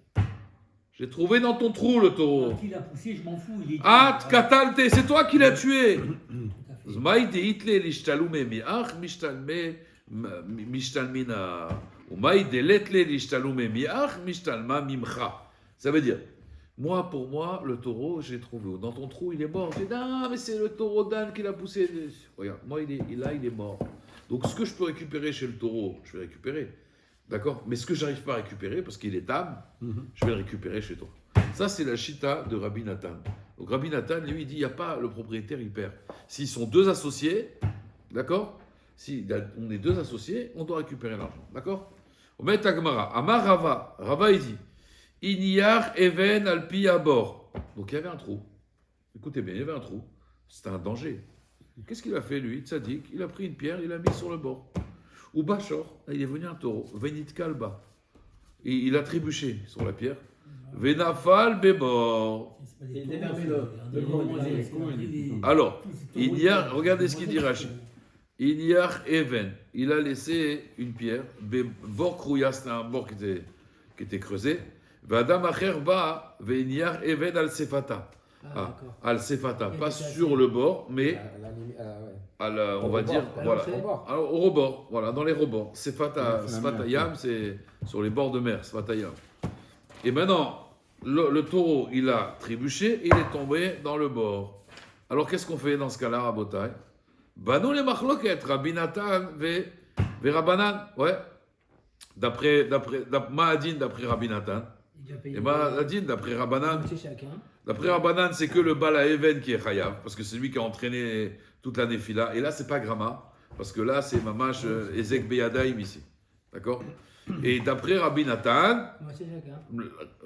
J'ai trouvé dans ton trou le taureau. Quand il a poussé, je m'en fous. Il est Ah Katalte, c'est toi qui l'as tué. Tout à fait. Zmaï de Hitler l'ishtalume miach mishtalmina. Ça veut dire, pour moi, le taureau, je l'ai trouvé. Dans ton trou, il est mort. Je dis, non, mais c'est le taureau d'Anne qui l'a poussé. Regarde, moi, il est mort. Donc, ce que je peux récupérer chez le taureau, je vais récupérer. D'accord? Mais ce que je n'arrive pas à récupérer, parce qu'il est âme, je vais le récupérer chez toi. Ça, c'est la chita de Rabbi Nathan. Donc, Rabbi Nathan, lui, il dit, il n'y a pas le propriétaire, il perd. S'ils sont deux associés, d'accord? Si on est deux associés, on doit récupérer l'argent. D'accord? On met Agmara. Amar Rava. Rava, il dit Inyar Even Alpi Abor. Donc il y avait un trou. Écoutez bien, il y avait un trou. C'était un danger. Qu'est-ce qu'il a fait, lui, Tzadik? Il a pris une pierre, il l'a mis sur le bord. Ou Bachor, il est venu un taureau. Venit Kalba. Et il a trébuché sur la pierre. Venafal Bebor. Il dépermet le Alors, regardez ce qu'il dit Rachid. Inyar Even, il a laissé une pierre, bord Krouya, c'était un bord qui était creusé. Vadam Acherba, Veinyar Even al Sefata. Al Sefata, pas sur le bord, mais on va dire, voilà, au rebord, voilà, dans les rebords. Sefata Yam, c'est sur les bords de mer, Sefata Yam. Et maintenant, le taureau, il a trébuché, il est tombé dans le bord. Alors qu'est-ce qu'on fait dans ce cas-là, Rabotai? Banou les machloket, Rabbi Nathan ve Rabbanan, ouais. D'après Ma'adin, d'après Rabbi Nathan. Et Ma'adin, d'après Rabbanan. D'après Rabbanan, c'est que le Bala Even qui est chayav, parce que c'est lui qui a entraîné toute la Nefila. Et là, c'est pas Grama, parce que là, c'est Mamash Ezek Beyadaim ici. D'accord? Et d'après Rabbi Nathan,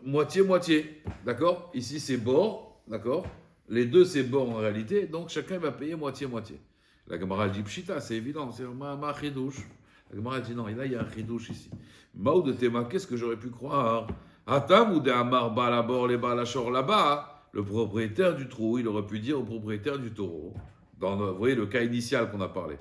moitié-moitié. D'accord? Ici, c'est bord, d'accord? les deux c'est bon en réalité, donc chacun va payer moitié-moitié. La Gemara dit Pshita, c'est évident, c'est ma chidouche. La Gemara dit non, et là il y a un chidouche ici. Maou de Tema, qu'est-ce que j'aurais pu croire? Atam ou de Amar Balabor les Balachor là-bas, le propriétaire du trou, il aurait pu dire au propriétaire du taureau, vous voyez le cas initial qu'on a parlé,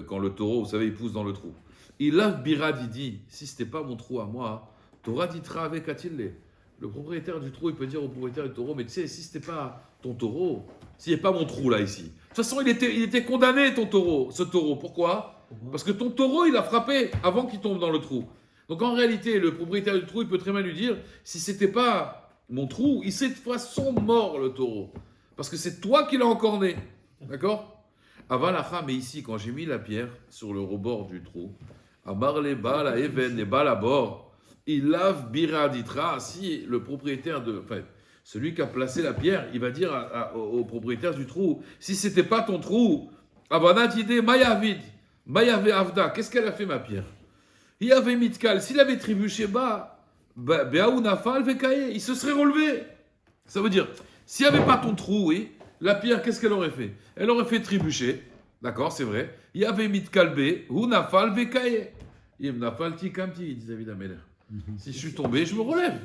quand le taureau, vous savez, il pousse dans le trou. Il a Birad, il dit, si c'était pas mon trou à moi, Torah ditra avec Atille. Le propriétaire du trou, il peut dire au propriétaire du taureau, mais tu sais, si c'était pas ton taureau, s'il n'y a pas mon trou là ici. De toute façon, il était condamné, ton taureau, ce taureau. Pourquoi? Parce que ton taureau, il a frappé avant qu'il tombe dans le trou. Donc en réalité, le propriétaire du trou, il peut très bien lui dire, si c'était pas mon trou, il serait de toute façon mort, le taureau. Parce que c'est toi qui l'as encorné. D'accord? Avalacha, mais ici, quand j'ai mis la pierre sur le rebord du trou, Amar les bas, la even, les bas, la bord, il lave biraditra, si le propriétaire enfin, celui qui a placé la pierre, il va dire au propriétaire du trou, si c'était pas ton trou, Avanatide, Mayavid, Mayave Avda, qu'est-ce qu'elle a fait ma pierre? Il y avait Mitkal, s'il avait trébuché bas, Beaounafal Vekaye, il se serait relevé. Ça veut dire, s'il n'y avait pas ton trou, oui, la pierre, qu'est-ce qu'elle aurait fait? Elle aurait fait trébucher, d'accord, c'est vrai. Il y avait Mitkalbe, Hunafal Vekaye. Imnafal Tikamti, disait David Ameller. Si je suis tombé, je me relève.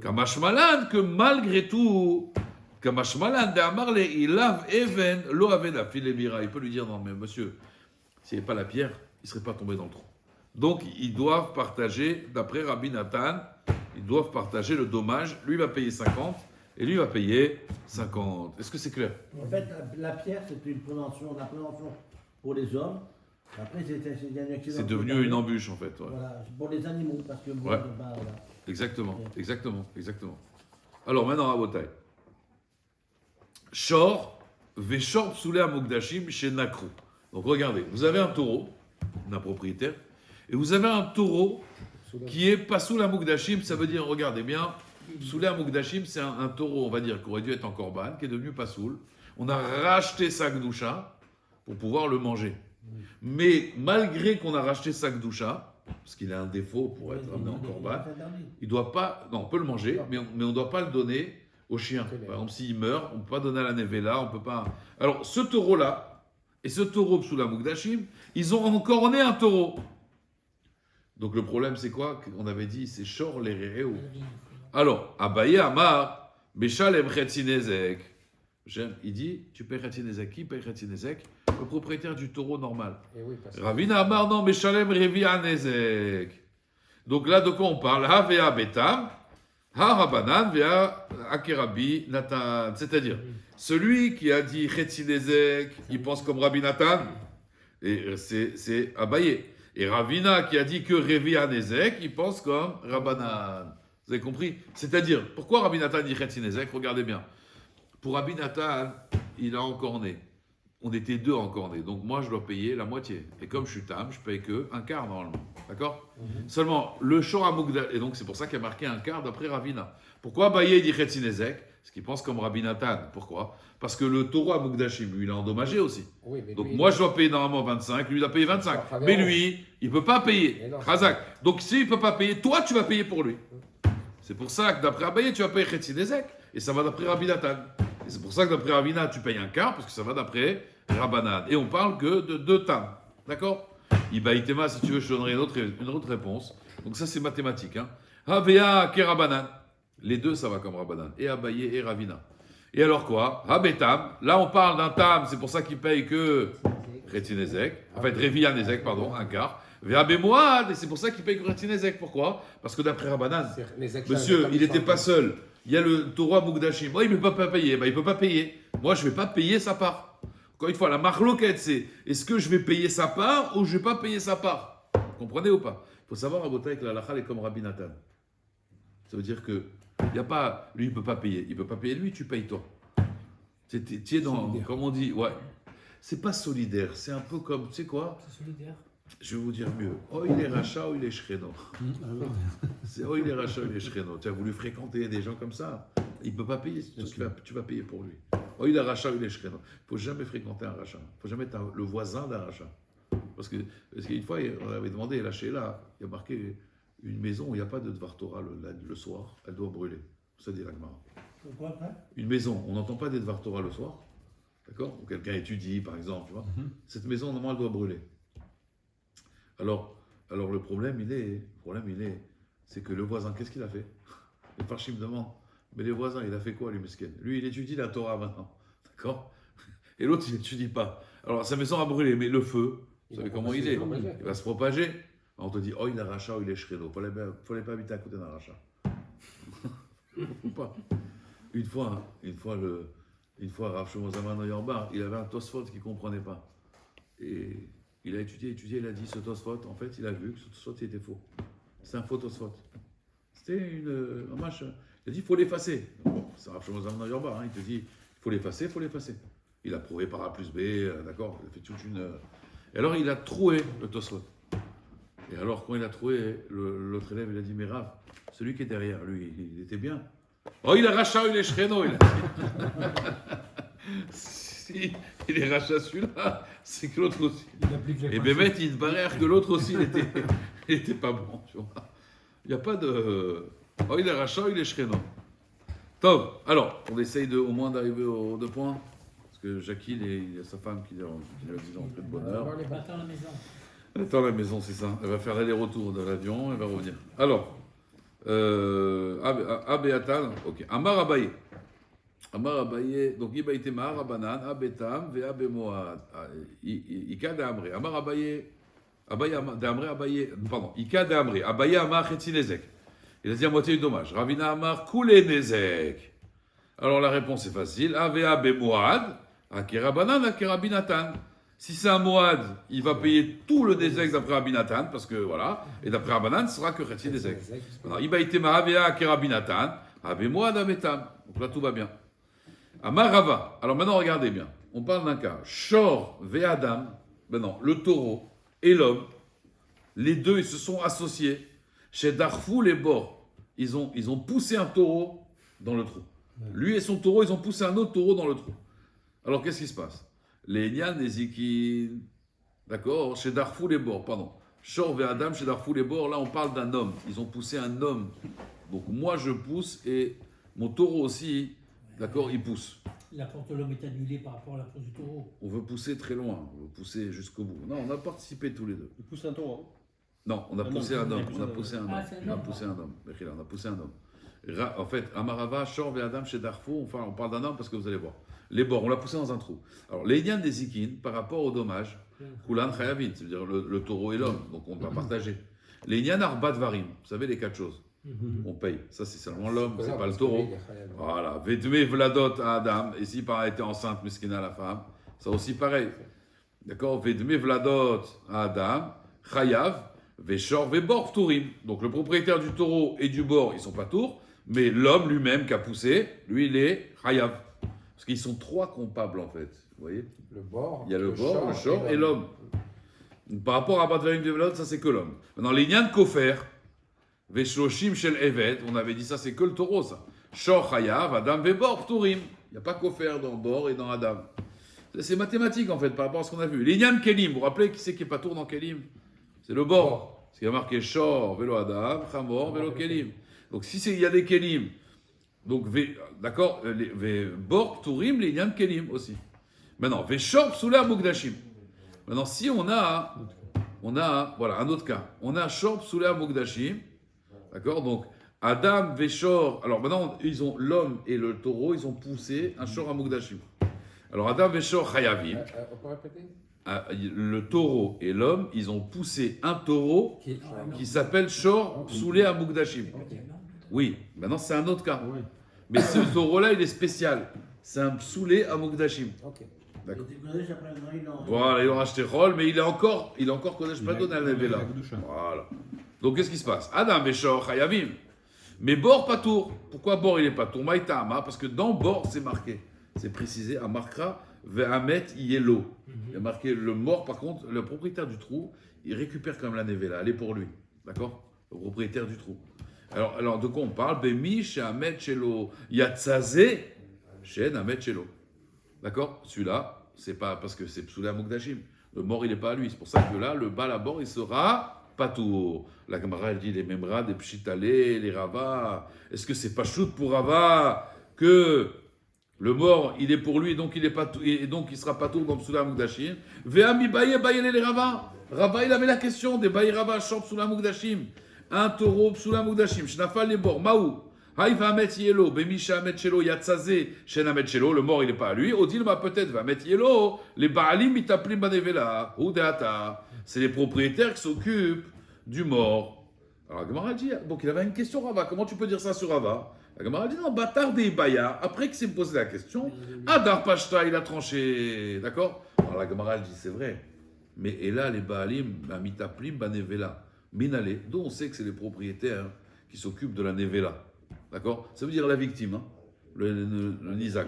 Kamashmalan, que malgré tout, Kamashmalan, de Amarle, il lave Even, lo avena, filemira. Il peut lui dire, non, mais monsieur, s'il n'y avait pas la pierre, il ne serait pas tombé dans le trou. Donc, ils doivent partager, d'après Rabbi Nathan, ils doivent partager le dommage. Lui va payer 50 et lui va payer 50. Est-ce que c'est clair? En fait, la pierre, c'est une prévention, la prévention pour les hommes. Après, c'est un accident. C'est devenu une embûche, en fait. Ouais. Voilà, c'est pour les animaux, parce que moi, Ouais. voilà. Exactement. Alors maintenant, Rabotai. Shor, Veshor Psoulé à Mokdashim chez Nakrou. Donc regardez, vous avez un taureau, un propriétaire, et vous avez un taureau qui est pas sous la Mokdashim, ça veut dire, regardez bien, Psoulé à Mokdashim, c'est un taureau, on va dire, qui aurait dû être en korban, qui est devenu pasoul. On a racheté sa gdoucha pour pouvoir le manger. Mais malgré qu'on a racheté sa gdoucha, parce qu'il a un défaut pour être amené en korban, il doit pas, non, on peut le manger, mais on ne doit pas le donner au chien. Par exemple, s'il meurt, on ne peut pas donner à la nevela, on peut pas. Alors, ce taureau-là, et ce taureau sous la Mukdashim, ils ont encore né un taureau. Donc le problème, c'est quoi? On avait dit, c'est Shor les Réhéou. Alors, Abaye Amar, Beshalem Chetzinezek. Il dit, tu payes Chetzinezek. Qui paye Chetzinezek? Le propriétaire du taureau normal. Oui, parce que... Ravina Amar, non, Beshalem Revianezek. Donc là, de quoi on parle? Ha Betam, Ha Rabanan, Vea Akerabi Nathan. C'est-à-dire, celui qui a dit Chetzinezek, il pense comme Rabbi Nathan, et c'est Abaye. Et Ravina qui a dit que Revianezek, il pense comme Rabbanan. Vous avez compris? C'est-à-dire, pourquoi Rabbi Nathan dit Chetzinezek? Regardez bien. Pour Rabbi Nathan, il a encore né. On était deux encore nés. Donc moi, je dois payer la moitié. Et comme je suis tam, je paye que un quart normalement. D'accord? Seulement, le Shor HaMukdashim, et donc c'est pour ça qu'il y a marqué un quart d'après Ravina. Pourquoi Abaye dit Chetzinezek? Parce qu'il pense comme Rabbi Nathan. Pourquoi? Parce que le taureau HaMukdashim, lui, il a endommagé aussi. Oui, mais Donc lui, moi, je dois payer normalement 25, lui, il doit payer 25. Ah, Mais lui, il ne peut pas payer. Mais non, Razak. Donc s'il ne peut pas payer, toi, tu vas payer pour lui. C'est pour ça que d'après Abaye, tu vas payer Chetzinezek. Et ça va d'après Rabbi Nathan. Et c'est pour ça que d'après Ravina, tu payes un quart, parce que ça va d'après Rabbanan. Et on parle que de deux tam. D'accord? Ibaïtema, si tu veux, je te donnerai une autre réponse. Donc ça, c'est mathématique. Hein. Havea ke Rabbanan. Les deux, ça va comme Rabbanan. Et Abaye et Ravina. Et alors quoi? Habetam. Là, on parle d'un tam, c'est pour ça qu'il paye que Chetzinezek. En fait, Revianezek, pardon, un quart. Ve'abemoad, et c'est pour ça qu'il paye que Chetzinezek. Pourquoi? Parce que d'après Rabbanan, monsieur, il n'était pas seul. Il y a le taureau Mukdashim. Moi, il ne peut pas payer. Ben, il ne peut pas payer. Moi, je ne vais pas payer sa part. Encore une fois, la marloquette, c'est est-ce que je vais payer sa part ou je ne vais pas payer sa part? Vous comprenez ou pas? Il faut savoir, Rabotai, que la halakha est comme Rabbi Nathan. Ça veut dire que y a pas, lui, il ne peut pas payer. Il ne peut pas payer lui, tu payes toi. Tu es dans, comme on dit, ouais. C'est pas solidaire. C'est un peu comme, tu sais quoi? C'est solidaire. Je vais vous dire mieux. Oh, il est rachat ou il est shréno. C'est oh, il est rachat ou il est shréno. Tu as voulu fréquenter des gens comme ça. Il ne peut pas payer. Tu vas payer pour lui. Oh, il est rachat ou il est shréno. Il ne faut jamais fréquenter un rachat. Il ne faut jamais être le voisin d'un rachat. Parce qu'une fois, on avait demandé, là, chez là, il y a marqué une maison où il n'y a pas de Dvar Torah le soir. Elle doit brûler. Ça dit la Gemara. Pourquoi après? Une maison, on n'entend pas des Dvar Torah le soir, d'accord? Ou quelqu'un étudie, par exemple, tu vois. Cette maison, normalement, elle doit brûler. Alors le problème, c'est que le voisin, qu'est-ce qu'il a fait? Les Parchim me demandent, mais les voisins, il a fait quoi, lui, mesquin? Lui, il étudie la Torah maintenant, d'accord? Et l'autre, il n'étudie pas. Alors, sa maison a brûlé, mais le feu, vous savez comment il est? Il va se propager. On te dit, oh, il a rachat, il est shredo. Il ne fallait pas habiter à côté d'un rachat. Faut pas. Une fois, Rav Shlomo Zalman Auerbach, il avait un Tosfot qu'il ne comprenait pas. Et il a étudié, il a dit, ce Tosfot, en fait, il a vu que ce Tosfot, il était faux. C'est un faux Tosfot. C'était un machin. Il a dit, il faut l'effacer. Bon, c'est Rav Shlomo Zalman Auerbach, il te dit, il faut l'effacer, il faut l'effacer. Il a prouvé par A plus B, d'accord, il a fait toute une... Et alors, il a troué le Tosfot. Et alors, quand il a trouvé, l'autre élève, il a dit, mais Rav, celui qui est derrière, lui, il était bien. Oh, il a rachat, il est shredo, il a si il est rachat celui-là, c'est que l'autre aussi. Et Bémet, il te paraît que l'autre aussi, il était pas bon, tu vois. Il n'y a pas de... Oh, il est rachat, il est shredo. Top. Alors, on essaye au moins d'arriver aux 2 points. Parce que Jackie, il y a sa femme qui lui a dit d'entrer de bonne heure. Elle va attendre la maison. Elle attend la maison, c'est ça. Elle va faire l'aller-retour de l'avion, elle va revenir. Alors, Abéatal, ok. Amar Abaye. Amar Abaye, donc Ibaïté Mahar Abanan, Abetam, Ve Abemoad. Ika de Amre. Amar Abaye, Abaye de Amre, Abaye, pardon, Ika de Amre. Abaye Amar Chetzi Nezek. Il a dit à moitié du dommage. Ravina Amar Koulé Nezek. Alors la réponse est facile. Ave Abemoad, Akera Banan, Akera Binatan. Si c'est un Moad, il va payer tout le Nezek d'après Abinatan, parce que voilà, et d'après Abanan, ce sera que Chetzi Nezek. Alors, Ibaïté Mahar Avea Akera Binatan, Abemoad Abetam. Donc là, tout va bien. Amarava. Alors maintenant, regardez bien. On parle d'un cas. Shor Ve'adam. Ben non, le taureau et l'homme, les deux, ils se sont associés. Chez Darfou, les bords, ils ont poussé un taureau dans le trou. Lui et son taureau, ils ont poussé un autre taureau dans le trou. Alors, qu'est-ce qui se passe? Les Nyan, les Ikin, d'accord, chez Darfou, les bords, pardon. Shor Ve'adam, chez Darfou, les bords, là, on parle d'un homme. Ils ont poussé un homme. Donc, moi, je pousse et mon taureau aussi. D'accord, il pousse. La porte de l'homme est annulée par rapport à la porte du taureau. On veut pousser très loin, on veut pousser jusqu'au bout. Non, on a participé tous les deux. Il pousse un taureau. Non, on a poussé un homme. On a poussé un homme. Ah, c'est un On a homme. poussé un homme. On a poussé un homme. En fait, Amarava, Shor et Adam chez Darfo, enfin, on parle d'un homme parce que vous allez voir. Les bords, on l'a poussé dans un trou. Alors, les Indiens des Zikin, par rapport au dommage, Kulan Chayavin, c'est-à-dire le taureau et l'homme, donc on va partager. Les Indiens Arbat Varim, vous savez les 4 choses. On paye. Ça, c'est seulement l'homme, c'est pas le taureau. Voilà. Vedme Vladot à Adam. Et si par été enceinte, Miskina la femme, ça aussi pareil. D'accord? Vedme Vladot à Adam, Chayav, Veshor, Vebor, Tourim. Donc le propriétaire du taureau et du bord, ils sont pas tours, mais l'homme lui-même qui a poussé, lui, il est Chayav. Parce qu'ils sont 3 coupables en fait. Vous voyez? Le bord, Il y a le bord, le shor et l'homme. Donc, par rapport à Batvarim de Vladot, ça c'est que l'homme. Maintenant, les Nyan de Kofer, Veshloshim shel Evet, on avait dit ça, c'est que le taureau, ça. Shor Chayav, Adam Vebor, Tourim. Il n'y a pas Kofer dans bord et dans Adam. C'est mathématique en fait par rapport à ce qu'on a vu. Les Nyan Kelim, vous vous rappelez qui c'est qui n'est pas tour dans Kelim? C'est le bord. Parce qu'il y a marqué Shor, Velo Adam, Chamor, Velo Kelim. Donc si il y a des Kelim, donc d'accord, bord, Tourim, les Nyan Kelim aussi. Maintenant, Veshor, Psoula, Mugdashim. Maintenant, si on a voilà, un autre cas. On a Shor, Psoula, Mugdashim. D'accord? Donc, Adam, Veshor. Alors maintenant, l'homme et le taureau, ils ont poussé un Shor à Mugdashim. Alors, Adam, Veshor, Chayavim. On peut répéter? Le taureau et l'homme, ils ont poussé un taureau qui s'appelle Shor, Psoulé à Mugdashim. Oui, maintenant c'est un autre cas. Oui. Mais ce taureau-là, il est spécial. C'est un Psoulé à Mugdashim. Ok. D'accord. Voilà. Voilà, il aura acheté Rol, mais il est encore Kodesh pas donné à la Nevela. Kedusha. Voilà. Donc qu'est-ce qui se passe? Adam Veshor Chayavim. Mais Bor Patour. Pourquoi Bor il est Patour? Maïtama, parce que dans Bor c'est marqué. C'est précisé à Markra Ve'amet Yelo. Il y a marqué le mort, par contre, le propriétaire du trou, il récupère comme la Nevela. Elle est pour lui. D'accord? Le propriétaire du trou. Alors de quoi on parle? Bemi She'amet Shelo Yatzazé Shen Amet Shelo. D'accord? Celui-là, c'est pas parce que c'est Psoulé à Mugdashim. Le mort, il n'est pas à lui. C'est pour ça que là, le bal à bord, il sera Patour. La Gemara, elle dit les Memra, des Pshitale, les Rava. Est-ce que c'est pas shoot pour Rava? que le mort, il est pour lui, donc il est pas, et donc il sera pas tout dans Psula Mukdashim. Ve'ami baye les Rava. Rava, il avait la question des baye Rava shor Psula Mukdashim. Un taureau Psula Mukdashim. Shnafal les bords. Maou. Haï va mettre yelo. Bemisha met chelo. Yatzazé. Shena met chelo. Le mort, il est pas à lui. Odil va peut-être va mettre yelo. Les baalim itaplim banevela. Oudeata. C'est les propriétaires qui s'occupent du mort. Alors la Gemara dit, donc il avait une question Rava. Comment tu peux dire ça sur Rava? La Gemara dit non, bâtard des Baya, après qu'il s'est posé la question, Adar Pashta, il a tranché, d'accord? Alors la Gemara dit c'est vrai, mais et là les Baalim, Mitaplim, Banevela, Minale, dont on sait que c'est les propriétaires qui s'occupent de la Nevela, d'accord? Ça veut dire la victime, hein? le Nizak.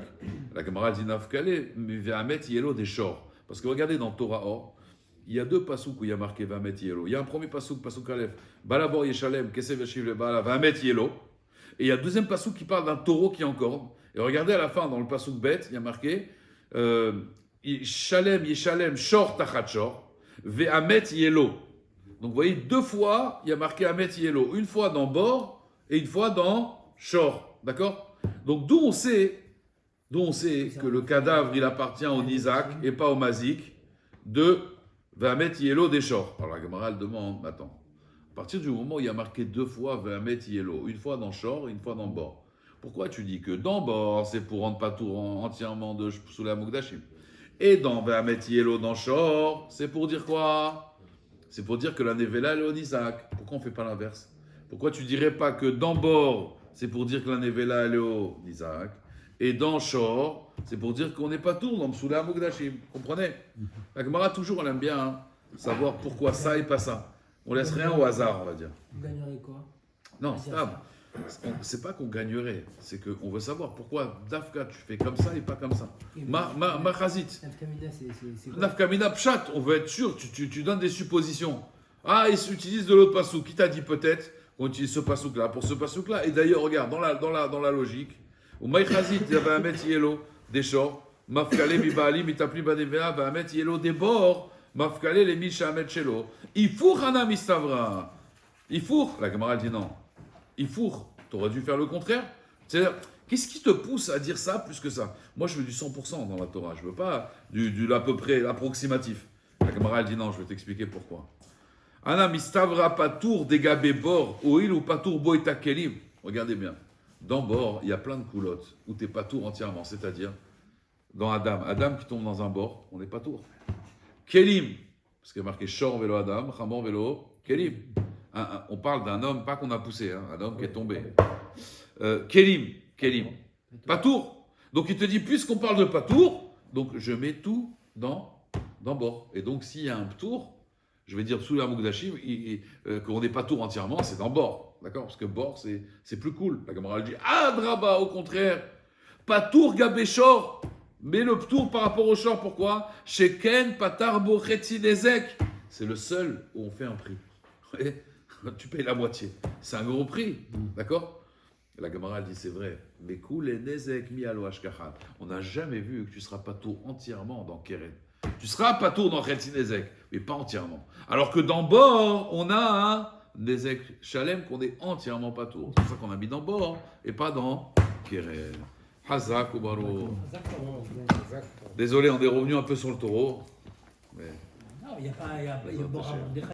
La Gemara dit Nafkale, Vamet Yelo des Shor. Parce que regardez dans Torah Or, il y a deux pasouks où il y a marqué Vamet Yelo. Il y a un premier pasouk, pasouk Aleph, Balabor Yeshalem, Kesev Yeshiv le Bala, Vamet Yelo. Et il y a un deuxième pasouk qui parle d'un taureau qui est en corne. Et regardez à la fin, dans le pasouk bête, il y a marqué Shalem, Yeshalem, Shor, Tachat Shor, Ve'amet Yelo. Donc vous voyez, deux fois, il y a marqué Amet Yelo. Une fois dans Bor et une fois dans Shor. D'accord? Donc d'où on sait que le cadavre, il appartient au Nizak et pas au Mazik de Ve'amet Yelo des Shor. Alors la Gemara elle demande, attends. À partir du moment où il y a marqué deux fois Ve'amet Yelo, une fois dans Shor et une fois dans Bor, pourquoi tu dis que dans Bor, c'est pour rendre Patour entièrement de Psula Mukdashim, et dans Ve'amet Yelo dans Shor, c'est pour dire quoi? C'est pour dire que la Nevela elle est au Nizak. Pourquoi on ne fait pas l'inverse? Pourquoi tu dirais pas que dans Bor, c'est pour dire que la Nevela elle est au Nizak, et dans Shor, c'est pour dire qu'on n'est pas tout dans Psula Mukdashim. Comprenez? La Gemara toujours elle aime bien savoir pourquoi ça et pas ça. On laisse rien au hasard, on va dire. Vous gagnerez quoi? Non, c'est pas qu'on gagnerait, c'est qu'on veut savoir pourquoi Dafka tu fais comme ça et pas comme ça. Ma chazit. Nafkamina, c'est quoi? Nafkamina pshat, on veut être sûr, tu donnes des suppositions. Ah, ils utilisent de l'autre pasouk. Qui t'a dit peut-être qu'on utilise ce pasouk-là pour ce pasouk-là? Et d'ailleurs, regarde, dans la logique, ou ma chazit, il y avait un met yelo des shors, mafkale mi baali mi tapli badevea, va met yelo des bords. Mafkale les mishamet chelo. Ifour hana mistavra. Ifour. La Gemara dit non. Ifour. T'aurais dû faire le contraire. C'est-à-dire, qu'est-ce qui te pousse à dire ça plus que ça? Moi, je veux du 100% dans la Torah. Je veux pas du à peu près approximatif. La Gemara dit non. Je vais t'expliquer pourquoi. Hana mistavra patour degabé bor oil ou patour boita kelim. Regardez bien. Dans bord, il y a plein de coulottes où t'es patour entièrement. C'est-à-dire, dans Adam qui tombe dans un bord, on n'est pas tour. Kelim, parce qu'il y a marqué Shor vélo Adam, Chamor vélo Kelim. On parle d'un homme, pas qu'on a poussé, un homme qui est tombé. Kelim, Patour. Donc il te dit, puisqu'on parle de Patour, donc je mets tout dans bord. Et donc s'il y a un tour, je vais dire sous la Mukdashim, qu'on n'est pas tour entièrement, c'est dans bord. D'accord? Parce que bord, c'est plus cool. La Gemara dit, ah, Draba, au contraire, Patour Gabé Shor. Mais le ptour par rapport au short, pourquoi? Sheken patar bo nezek. C'est le seul où on fait un prix. Tu payes la moitié. C'est un gros prix. D'accord? La Gemara dit c'est vrai. Mais cool et nezek mi alo ashkachan. On n'a jamais vu que tu seras patour entièrement dans Keren. Tu seras patour dans Chetzi nezek, mais pas entièrement. Alors que dans Bor, on a un nezek shalem qu'on est entièrement patour. C'est pour ça qu'on a mis dans Bor et pas dans Keren. Hazak ou Baro. Désolé, on est revenu un peu sur le taureau. Mais... Non, il y a pas. Il y a